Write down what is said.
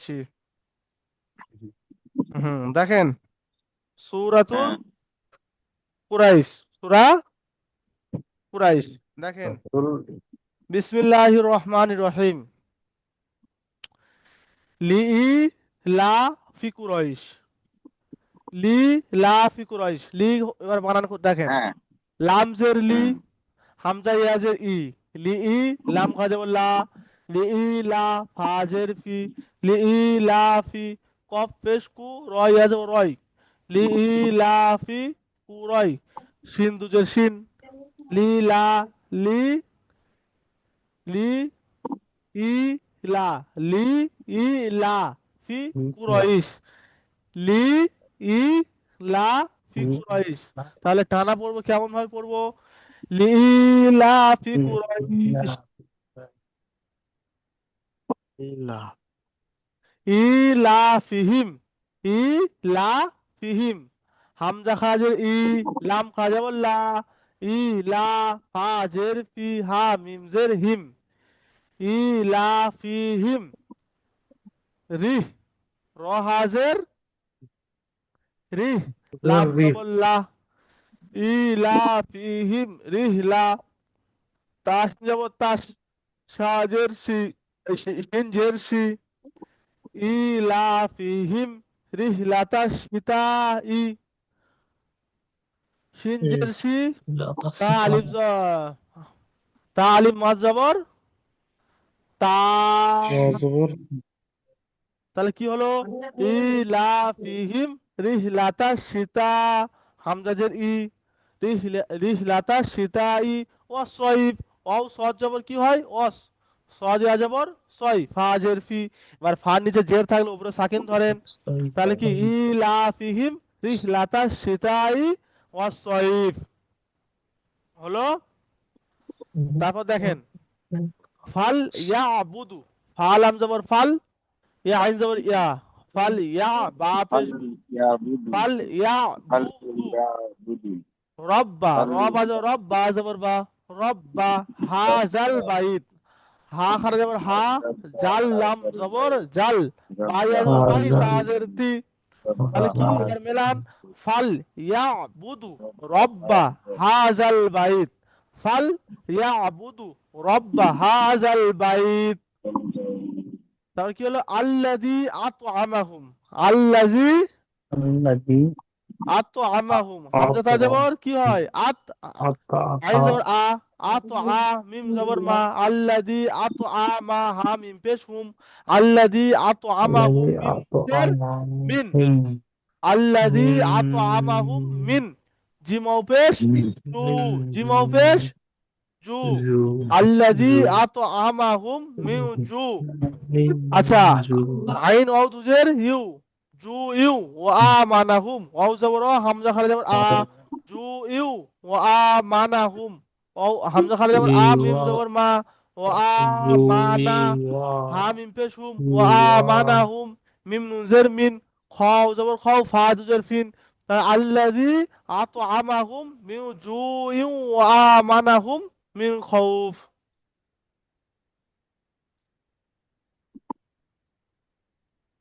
দিচ্ছি। দেখেন, সূরাতুল হ্যাঁ। কুরাইশ, সূরা কুরাইশ। দেখেন, বিসমিল্লাহির রহমানির রহিম। লি লা ফি কুরাইশ, লি লা ফি কুরাইশ। লি, এবার বানান দেখেন, হ্যাঁ। লাম জের লি, হুম। হামজা ইয়াজের ই, লি ই, লাম খাজের লা, লি ই লা, ফা জের ফি, লি ই লা ফি, কফ পেশ কু, রয় ইয়াজের রয়, লি ই লা ফি কুরয়, শিন দুজের শিন, লি লা, লি, লি ই লা, লি ই লা ফি কুরাইশ, লি ই লা ফি কুরাইশ। তাহলে টানা পড়বো, কেমন ভাবে পড়বো? লি লা ফি কুরাইশ, ইলা ফিহিম, ইলা ফিহিম, হামজা খাজের ই, লাম খাজের লা, ইলা, ফা জের ফি, হা মিম জের হিম, ইলা ফিহিম, রিহ, র হাজের রিহ, লাম জবর লা, ইলা ফিহিম রিহলা, তাস জবর তাস, সাজের সি, শিন জের সি, ইলা ফিহিম রিহলাতাশ শীতাই, শিন জের সি, তা আলিফ তা আলিফ মাদ জবর তা। তাহলে কি হলো? ইলা ফিহিম রিহলাতা সীতা, হামজাজের ই, রিহলাতা সীতাই, ওয়াসইফ, ওয়াও সদ জবর কি হয়? ওয়াস, সদ ইয়া জবর সই, ফাজের ফি। এবার ফার নিচে জের থাকলে উপরে সাকিন ধরেন। তাহলে কি? ইলা ফিহিম রিহলাতা সীতাই ওয়াসইফ হলো। তারপর দেখেন, ফাল ইয়া আবুদু, ফাল আম জবর ফাল, ইয়া আইন জবর ইয়া, ফাল ইয়া বা ফাল পেশ, ইয়াবুদু। ফাল ইয়া ফাল বুদু, ইয়াবুদু। রব্বা, ফাল। র বাজো রব্বা জবর বা, রব্বা হাজাল বাইত, হা খারা জবর হা, জাল লাম জবর জাল, বায়া জবর বাই, তাজের তি। তাহলে কি? এবার মেলান, ফাল ইয়া বুদু রব্বা হাজাল বাইত, ফাল ইয়া বুদু রব্বা হাজাল বাইত। তারপর কি হলো? আল্লাযী আত'আমাহুম, আল্লাযী আত'আমাহুম, হামজা তা জবর কি হয়? আত, আইন জবর আ, আত'আ, মিম জবর মা, আল্লাযী আত'আমা, হা মিম পেশ হুম, আল্লাযী আত'আমাহুম, মিম পেশ মিন, আল্লাযী আত'আমাহুম মিন, জিম ও পেশ জু, জিম ও পেশ জু, আল্লাযী আত'আমাহুম মিন জু। আচ্ছা, আইন ওয়াও দুজের ইউ, জু ইউ, ও আ মানাহুম, ওয়াও জবর ও, হামজা খালি জবর আ, জু ইউ, ও আ মানাহুম, ও হামজা খালি জবর আ, মিম জবর মা, ও আ মানা, হা মিম পেশুম, ও আ মানাহুম, মিম নুনজের মিন, খাও জবর খাও, ফা দুজের ফিন। আল্লাযী আত'আমাহুম মিন জু ইউ, ও আ মানাহুম মিন খাউফ।